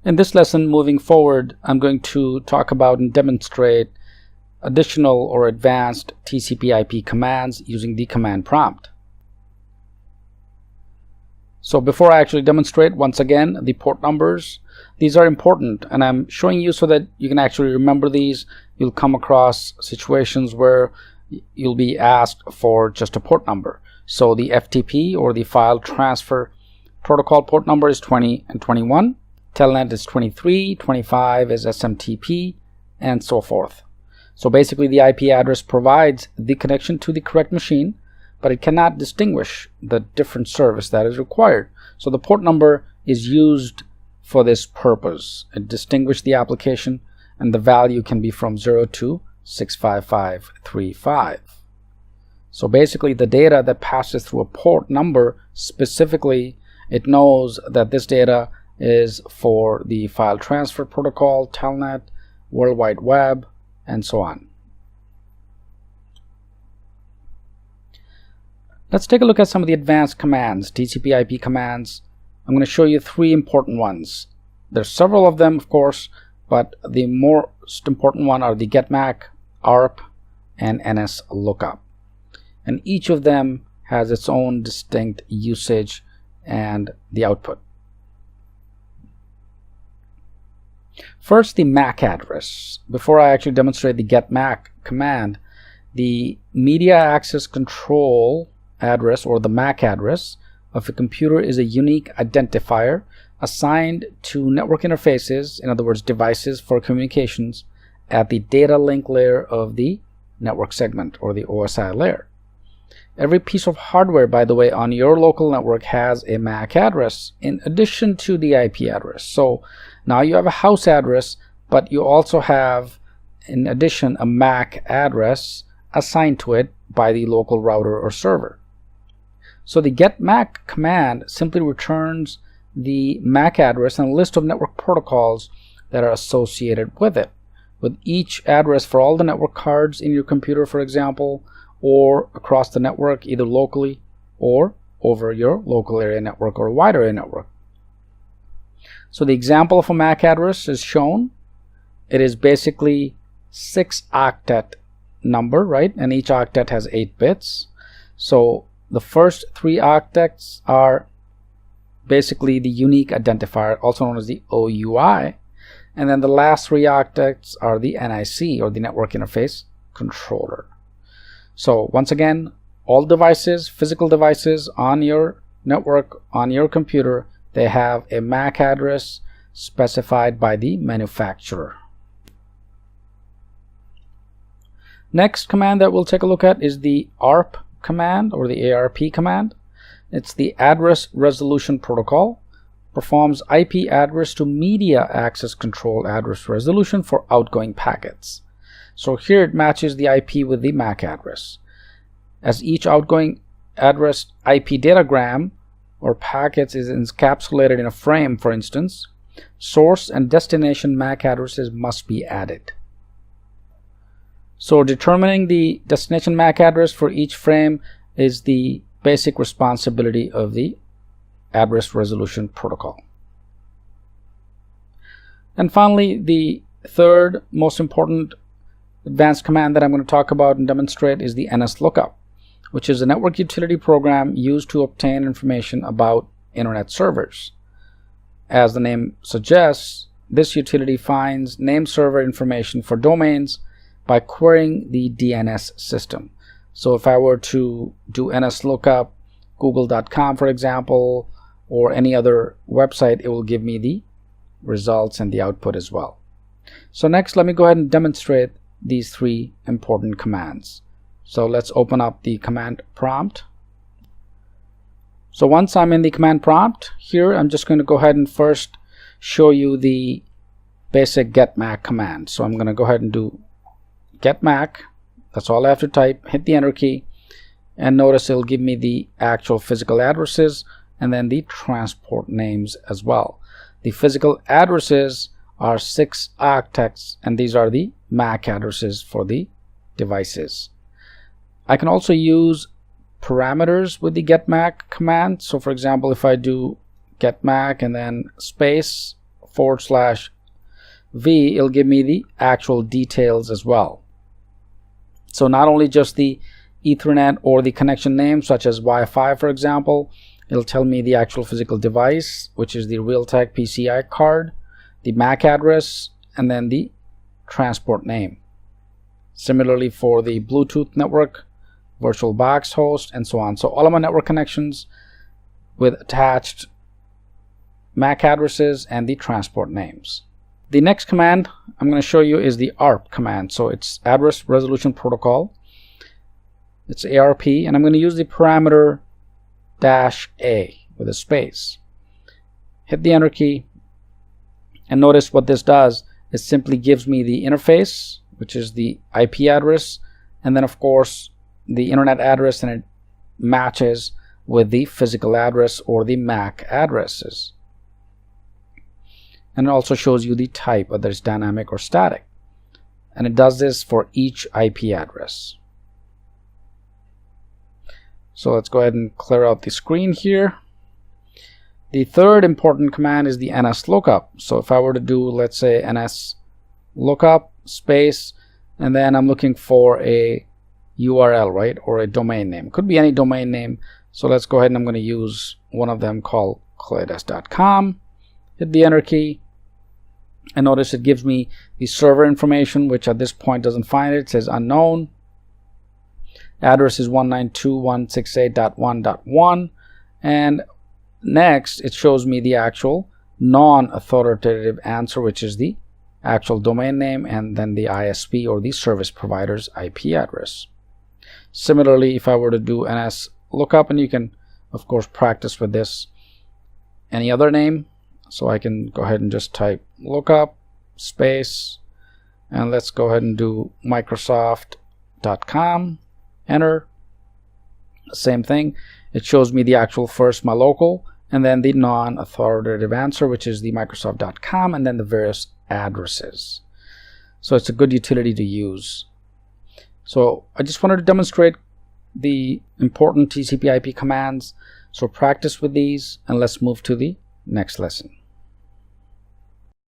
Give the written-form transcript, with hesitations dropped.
In this lesson, moving forward, I'm going to talk about and demonstrate additional or advanced TCPIP commands using the command prompt. So before I actually demonstrate, once again, the port numbers, these are important, and I'm showing you so that you can actually remember these. You'll come across situations where you'll be asked for just a port number. So the FTP, or the file transfer protocol, port number is 20 and 21. Telnet is 23, 25 is SMTP, and so forth. So basically the IP address provides the connection to the correct machine, but it cannot distinguish the different service that is required. So the port number is used for this purpose. It distinguishes the application, and the value can be from 0 to 65535. So basically the data that passes through a port number, specifically it knows that this data is for the file transfer protocol, Telnet, World Wide Web, and so on. Let's take a look at some of the advanced commands, TCPIP commands. I'm going to show you three important ones. There's several of them, of course, but the most important one are the getMAC, ARP, and NSLOOKUP. And each of them has its own distinct usage and the output. First, the MAC address. Before I actually demonstrate the getMAC command, the media access control address, or the MAC address, of a computer is a unique identifier assigned to network interfaces, in other words devices for communications, at the data link layer of the network segment, or the OSI layer. Every piece of hardware, by the way, on your local network has a MAC address in addition to the IP address. So now you have a house address, but you also have, in addition, a MAC address assigned to it by the local router or server. So the getMAC command simply returns the MAC address and a list of network protocols that are associated with it, with each address for all the network cards in your computer, for example, or across the network, either locally or over your local area network or wide area network. So the example of a MAC address is shown. It is basically 6-octet number, right? And each octet has 8 bits. So the first 3 octets are basically the unique identifier, also known as the OUI. And then the last 3 octets are the NIC, or the network interface controller. So once again, all devices, physical devices on your network, on your computer, they have a MAC address specified by the manufacturer. Next command that we'll take a look at is the ARP command, or the ARP command. It's the address resolution protocol. Performs IP address to media access control address resolution for outgoing packets. So here it matches the IP with the MAC address. As each outgoing address IP datagram or packets is encapsulated in a frame, for instance, source and destination MAC addresses must be added. So determining the destination MAC address for each frame is the basic responsibility of the address resolution protocol. And finally, the third most important advanced command that I'm going to talk about and demonstrate is the NSLOOKUP, which is a network utility program used to obtain information about internet servers. As the name suggests, this utility finds name server information for domains by querying the DNS system. So if I were to do NSLOOKUP, google.com, for example, or any other website, it will give me the results and the output as well. So next, let me go ahead and demonstrate these three important commands. So let's open up the command prompt. So once I'm in the command prompt, here I'm just going to go ahead and first show you the basic getMAC command. So I'm going to go ahead and do getMAC. That's all I have to type. Hit the enter key, and notice it'll give me the actual physical addresses and then the transport names as well. The physical addresses are 6 octets, and these are the MAC addresses for the devices. I can also use parameters with the getMAC command. So for example, if I do getMAC and then space /v, it'll give me the actual details as well. So not only just the Ethernet or the connection name, such as Wi-Fi, for example, it'll tell me the actual physical device, which is the Realtek PCI card, the MAC address, and then the transport name. Similarly for the Bluetooth network, VirtualBox host, and so on. So all of my network connections with attached MAC addresses and the transport names. The next command I'm going to show you is the ARP command. So it's Address Resolution Protocol. It's ARP, and I'm going to use the parameter -a with a space. Hit the enter key, and notice what this does. It simply gives me the interface, which is the IP address, and then of course the internet address, and it matches with the physical address or the MAC addresses. And it also shows you the type, whether it's dynamic or static. And it does this for each IP address. So let's go ahead and clear out the screen here. The third important command is the ns lookup. So if I were to do, let's say, ns lookup space, and then I'm looking for a URL, right, or a domain name. It could be any domain name. So let's go ahead and I'm going to use one of them called claydesk.com. Hit the enter key, and notice it gives me the server information, which at this point doesn't find it. It says unknown. Address is 192.168.1.1, and next it shows me the actual non-authoritative answer, which is the actual domain name, and then the ISP or the service provider's IP address. Similarly, if I were to do ns lookup, and you can of course practice with this, any other name, so I can go ahead and just type lookup space, and let's go ahead and do Microsoft.com, enter. Same thing, it shows me the actual first my local, and then the non-authoritative answer, which is the Microsoft.com, and then the various addresses. So it's a good utility to use. So I just wanted to demonstrate the important TCP/IP commands. So practice with these, and let's move to the next lesson.